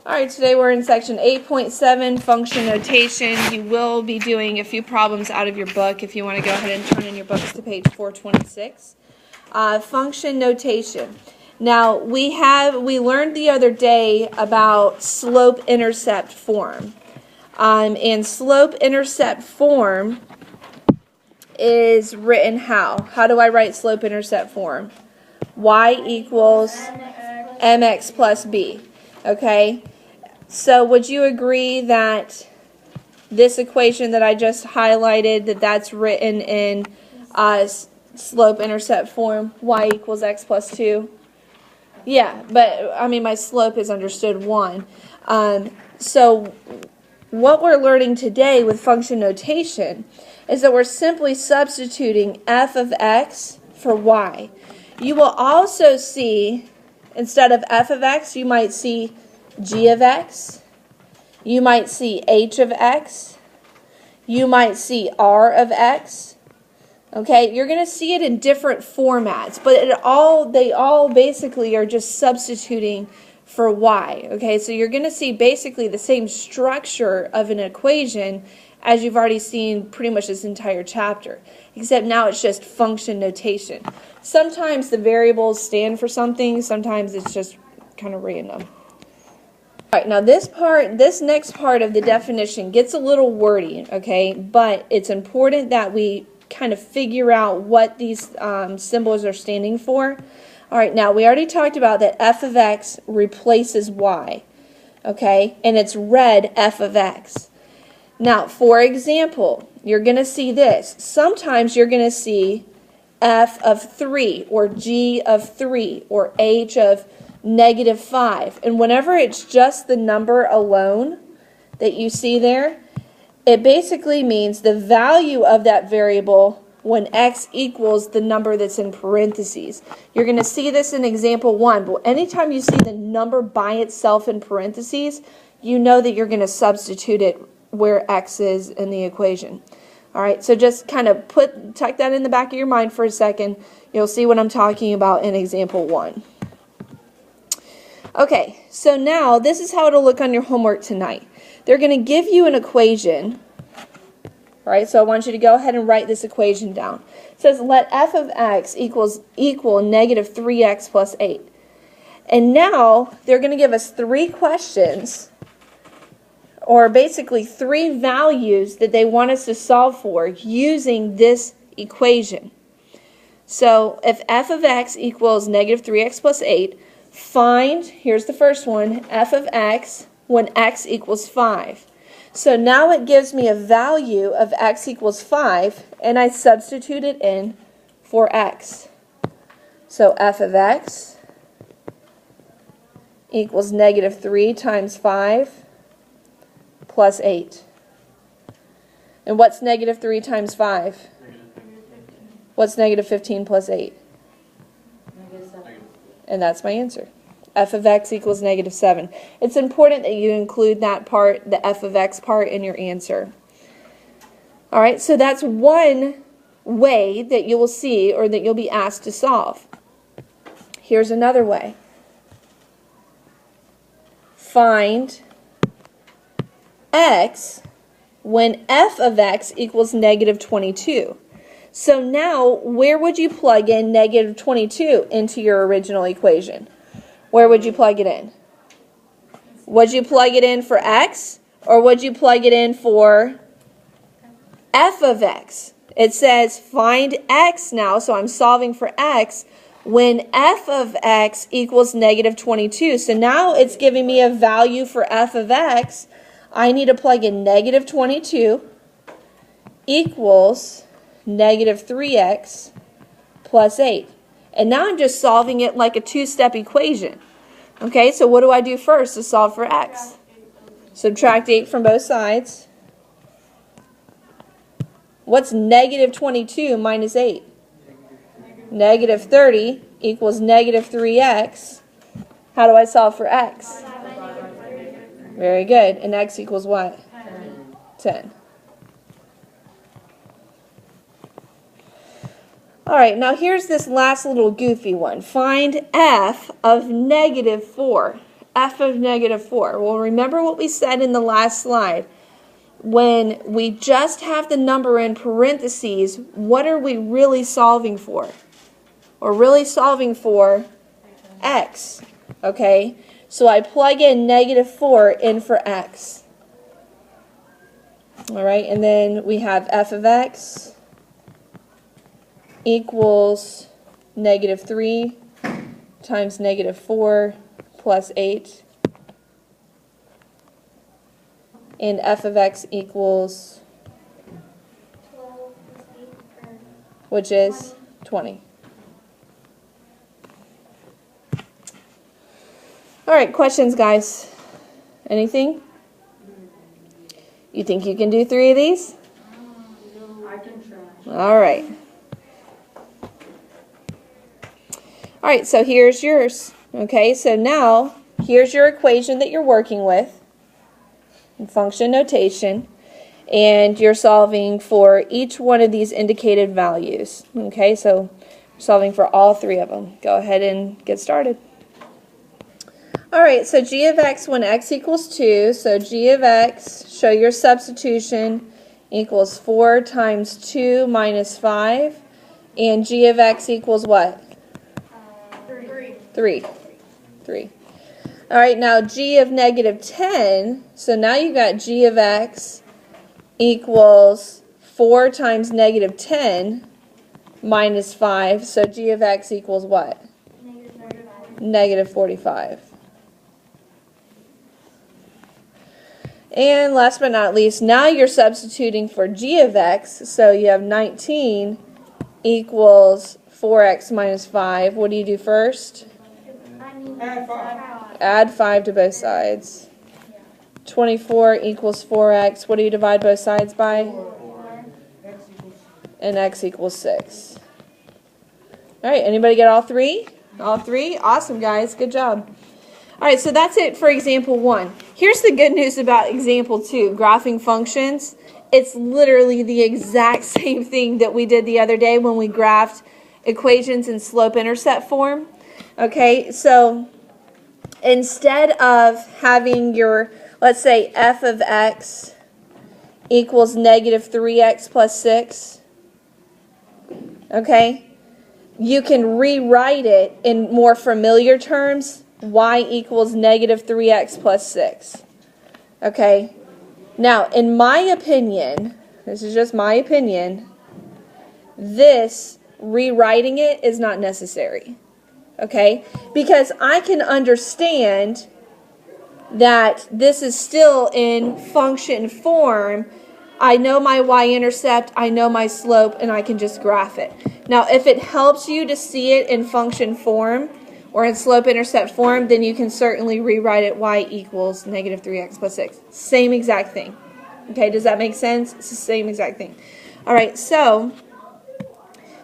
Alright, today we're in section 8.7, function notation. You will be doing a few problems out of your book if you want to go ahead and turn in your books to page 426. Function notation. Now, we learned the other day about slope-intercept form. And slope-intercept form is written how? How do I write slope-intercept form? Y equals mx plus b. Okay? So would you agree that this equation that I just highlighted, that's written in slope-intercept form, y equals x plus 2? Yeah, but I mean my slope is understood 1. So what we're learning today with function notation is that we're simply substituting f of x for y. You will also see, instead of f of x, you might see g of x, you might see h of x, you might see r of x. Okay, you're going to see it in different formats, but they all basically are just substituting for y. Okay, so you're going to see basically the same structure of an equation as you've already seen pretty much this entire chapter, except now it's just function notation. Sometimes the variables stand for something, sometimes it's just kind of random. All right, now this next part of the definition gets a little wordy, okay, but it's important that we kind of figure out what these symbols are standing for. All right, now we already talked about that f of x replaces y, okay, and it's read f of x. Now, for example, you're going to see this. Sometimes you're going to see f of 3 or g of 3 or h of -5. And whenever it's just the number alone that you see there, it basically means the value of that variable when x equals the number that's in parentheses. You're going to see this in example 1, but anytime you see the number by itself in parentheses, you know that you're going to substitute it where x is in the equation. All right, so just kind of tuck that in the back of your mind for a second. You'll see what I'm talking about in example 1. Okay, so now this is how it'll look on your homework tonight. They're going to give you an equation, right? So I want you to go ahead and write this equation down. It says let f of x equal -3x plus 8. And now they're going to give us 3 questions, or basically 3 values that they want us to solve for using this equation. So if f of x equals -3x plus 8, find, here's the first one, f of x when x equals 5. So now it gives me a value of x equals 5, and I substitute it in for x. So f of x equals -3 times 5 plus 8. And what's -3 times 5? What's -15 plus 8? And that's my answer. F of x equals -7. It's important that you include that part, the f of x part, in your answer. All right, so that's one way that you will see or that you'll be asked to solve. Here's another way. Find x when f of x equals -22. So now, where would you plug in -22 into your original equation? Where would you plug it in? Would you plug it in for x, or would you plug it in for f of x? It says find x now, so I'm solving for x when f of x equals -22. So now it's giving me a value for f of x. I need to plug in -22 equals -3x plus 8. And now I'm just solving it like a 2-step equation. Okay, so what do I do first to solve for x? Subtract 8 from both sides. What's -22 minus 8? -30 equals -3x. How do I solve for x? Very good. And x equals what? 10. All right, now here's this last little goofy one. Find f of -4. f of negative 4. Well, remember what we said in the last slide. When we just have the number in parentheses, what are we really solving for? We're really solving for x, okay? So I plug in negative 4 in for x. All right, and then we have f of x equals negative 3 times negative 4 plus 8. And f of x equals, which is 20. All right, questions, guys? Anything? You think you can do 3 of these? I can try. All right. All right, so here's yours. Okay, so now here's your equation that you're working with in function notation, and you're solving for each one of these indicated values. Okay, so solving for all 3 of them. Go ahead and get started. All right, so g of x when x equals 2, so g of x, show your substitution, equals 4 times 2 minus 5, and g of x equals what? 3. All right, now g of negative 10, so now you got g of x equals 4 times negative 10 minus 5, so g of x equals what? Negative 45. And last but not least, now you're substituting for g of x, so you have 19 equals 4x minus 5. What do you do first? Add 5. Add 5 to both sides. 24 equals 4x. What do you divide both sides by? 4. X equals And x equals 6. All right, anybody get all 3? All 3? Awesome, guys. Good job. All right, so that's it for example 1. Here's the good news about example 2, graphing functions. It's literally the exact same thing that we did the other day when we graphed equations in slope-intercept form. Okay, so instead of having your, let's say, f of x equals negative 3x plus 6, okay, you can rewrite it in more familiar terms. Y equals negative 3x plus 6. Okay? Now, in my opinion, this is just my opinion, this, rewriting it, is not necessary. Okay? Because I can understand that this is still in function form. I know my y-intercept, I know my slope, and I can just graph it. Now, if it helps you to see it in function form, or in slope-intercept form, then you can certainly rewrite it y equals negative 3x plus 6. Same exact thing. Okay, does that make sense? It's the same exact thing. All right, so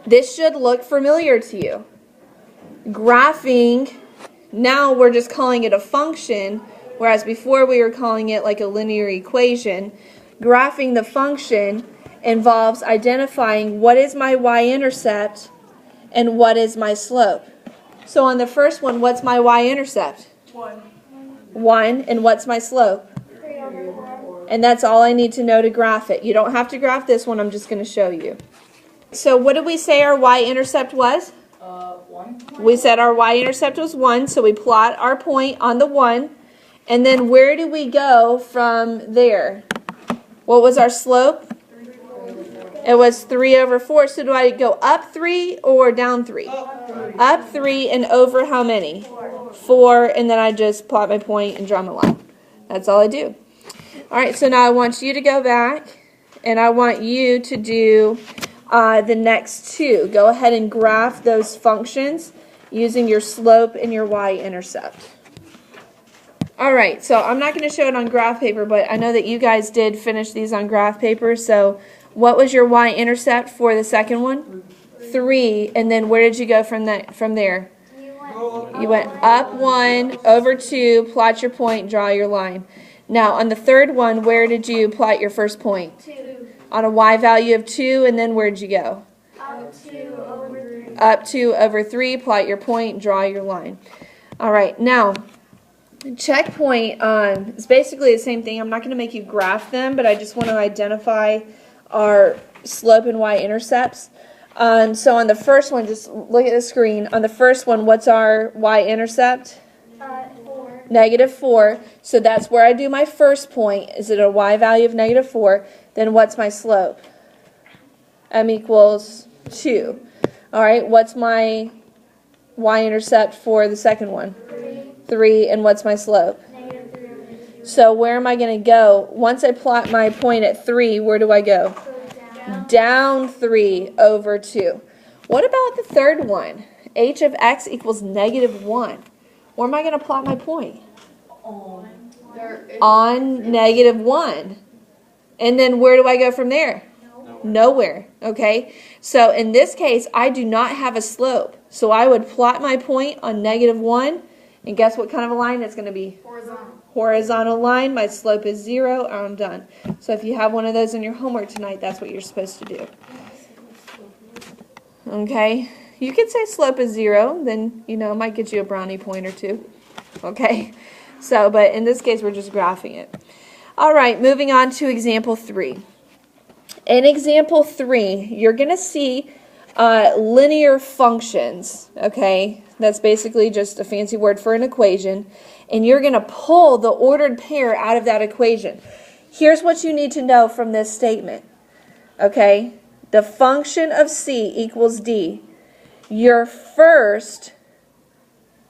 this should look familiar to you. Graphing, now we're just calling it a function, whereas before we were calling it like a linear equation. Graphing the function involves identifying what is my y-intercept and what is my slope. So on the first one, what's my y-intercept? 1. And what's my slope? 3/4. And that's all I need to know to graph it. You don't have to graph this one. I'm just going to show you. So what did we say our y-intercept was? 1. We said our y-intercept was 1, so we plot our point on the 1. And then where do we go from there? What was our slope? It was 3/4. So do I go up 3 or down 3? Up 3 and over how many? 4. And then I just plot my point and draw my line. That's all I do. All right, so now I want you to go back, and I want you to do the next 2. Go ahead and graph those functions using your slope and your y-intercept. All right, so I'm not going to show it on graph paper, but I know that you guys did finish these on graph paper. So what was your y-intercept for the second one? 3. And then where did you go from there? You went up 1, over 2, plot your point, draw your line. Now on the third one, where did you plot your first point? 2. On a y value of 2, and then where did you go? Up 2 over 3. Up 2 over 3, plot your point, draw your line. All right, now Checkpoint is basically the same thing. I'm not going to make you graph them, but I just want to identify our slope and y-intercepts. So on the first one, just look at the screen. On the first one, what's our y-intercept? 4. -4. So that's where I do my first point. Is it a y value of -4? Then what's my slope? M equals 2. All right, what's my y-intercept for the second one? 3. And what's my slope? -3. So where am I going to go? Once I plot my point at 3, where do I go? Down 3 over 2. What about the third one? H of x equals -1. Where am I going to plot my point? On -1. And then where do I go from there? Nowhere. Okay? So in this case, I do not have a slope. So I would plot my point on -1. And guess what kind of a line it's going to be? Horizontal line. My slope is 0. I'm done. So if you have one of those in your homework tonight, that's what you're supposed to do. Okay? You could say slope is 0. Then, it might get you a brownie point or two. Okay? So, but in this case, we're just graphing it. All right, moving on to example 3. In example 3, you're going to see linear functions, okay? That's basically just a fancy word for an equation. And you're going to pull the ordered pair out of that equation. Here's what you need to know from this statement, okay? The function of c equals d. Your first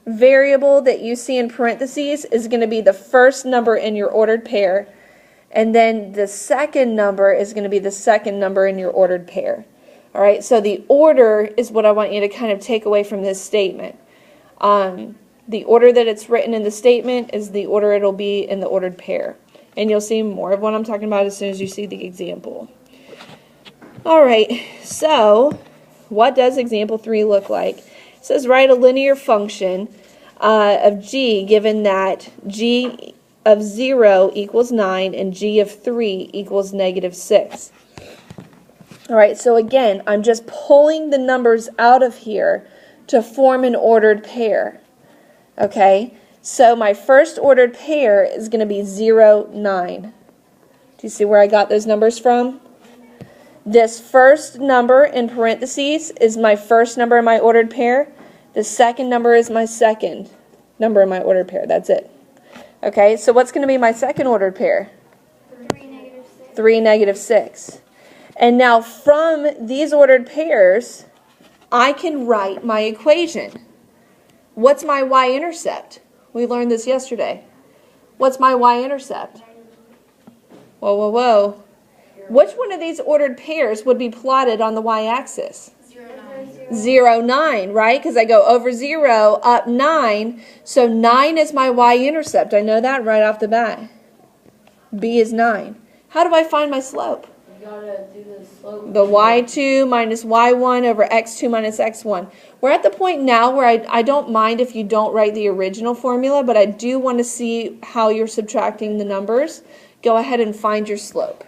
variable that you see in parentheses is going to be the first number in your ordered pair. And then the second number is going to be the second number in your ordered pair. All right, so the order is what I want you to kind of take away from this statement. The order that it's written in the statement is the order it'll be in the ordered pair. And you'll see more of what I'm talking about as soon as you see the example. All right, so what does example 3 look like? It says write a linear function of g given that g of 0 equals 9 and g of 3 equals -6. All right, so again, I'm just pulling the numbers out of here to form an ordered pair. Okay, so my first ordered pair is going to be 0, 9. Do you see where I got those numbers from? This first number in parentheses is my first number in my ordered pair. The second number is my second number in my ordered pair. That's it. Okay, so what's going to be my second ordered pair? 3, -6. And now from these ordered pairs, I can write my equation. What's my y-intercept? We learned this yesterday. What's my y-intercept? Whoa, whoa, whoa. Which one of these ordered pairs would be plotted on the y-axis? 0, 9, right? Because I go over 0, up 9. So 9 is my y-intercept. I know that right off the bat. B is 9. How do I find my slope? You gotta do the slope. The y2 minus y1 over x2 minus x1. We're at the point now where I don't mind if you don't write the original formula, but I do want to see how you're subtracting the numbers. Go ahead and find your slope.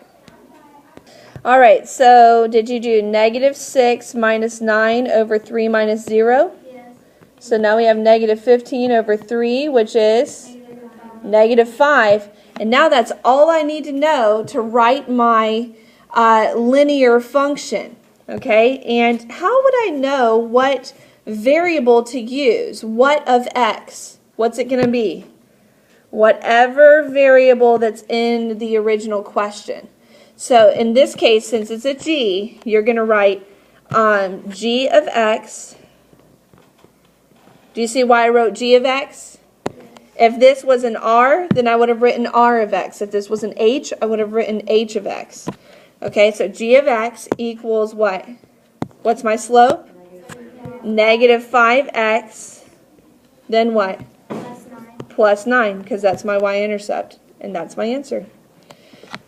All right, so did you do -6 minus 9 over 3 minus 0? Yes. So now we have -15 over 3, which is -5. And now that's all I need to know to write my linear function. Okay, and how would I know what variable to use? What of x? What's it going to be? Whatever variable that's in the original question. So in this case, since it's a g, you're going to write g of x. Do you see why I wrote g of x? If this was an r, then I would have written r of x. If this was an h, I would have written h of x. Okay, so g of x equals what? What's my slope? -5x. Then what? Plus 9, because that's my y-intercept. And that's my answer.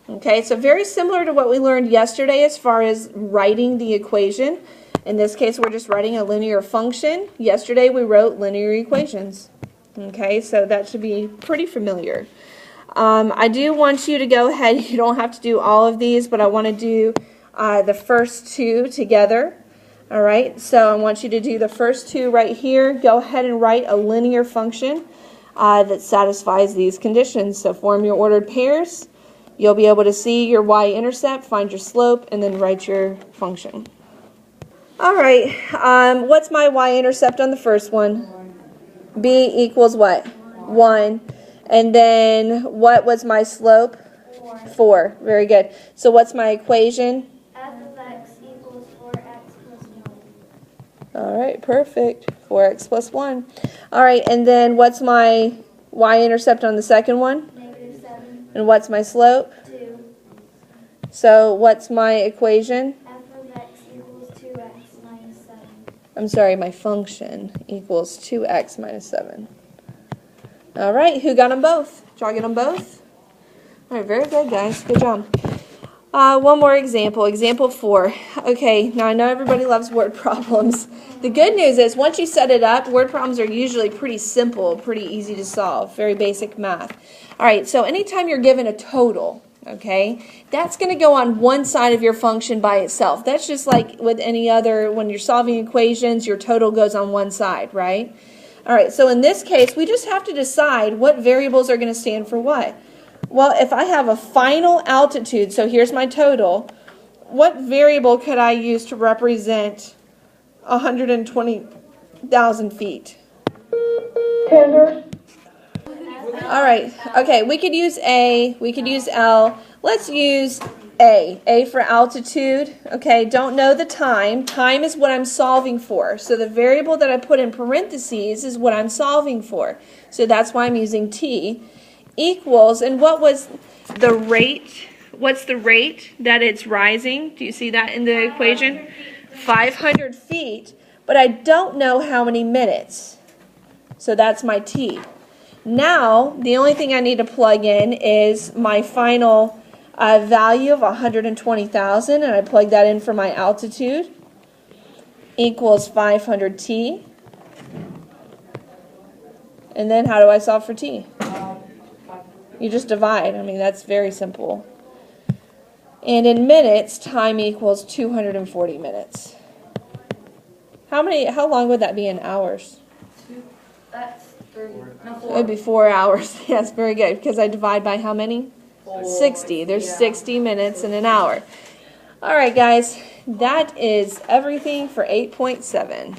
Okay, so very similar to what we learned yesterday as far as writing the equation. In this case, we're just writing a linear function. Yesterday, we wrote linear equations. Okay, so that should be pretty familiar. I do want you to go ahead. You don't have to do all of these, but I want to do the first two together. All right, so I want you to do the first two right here. Go ahead and write a linear function. that satisfies these conditions. So form your ordered pairs. You'll be able to see your y-intercept, find your slope, and then write your function. All right, what's my y-intercept on the first one? B equals what? 1. And then what was my slope? 4. Very good. So what's my equation? F of x equals 4x plus 1. All right, perfect. 4x plus 1. All right, and then what's my y-intercept on the second one? -7. And what's my slope? 2. So what's my equation? F of x equals 2x minus 7. I'm sorry, my function equals 2x minus 7. All right, who got them both? Did y'all get them both? All right, very good, guys. Good job. One more example, example 4. Okay, now I know everybody loves word problems. The good news is once you set it up, word problems are usually pretty simple, pretty easy to solve, very basic math. All right, so anytime you're given a total, okay, that's going to go on one side of your function by itself. That's just like with any other, when you're solving equations, your total goes on one side, right? All right, so in this case, we just have to decide what variables are going to stand for what. Well, if I have a final altitude, so here's my total, what variable could I use to represent 120,000 feet? Tender. All right, okay, we could use A, we could use L. Let's use A. A for altitude. Okay, don't know the time. Time is what I'm solving for. So the variable that I put in parentheses is what I'm solving for. So that's why I'm using T. Equals, and what was the rate? What's the rate that it's rising? Do you see that in the equation? 500 feet, but I don't know how many minutes. So that's my T. Now, the only thing I need to plug in is my final value of 120,000, and I plug that in for my altitude, equals 500 T. And then how do I solve for T? You just divide. I mean, that's very simple. And in minutes, time equals 240 minutes. How long would that be in hours? That's 30. No, It 4. would be 4 hours. Yes, very good. Because I divide by how many? 60. There's 60 minutes in an hour. All right, guys. That is everything for 8.7.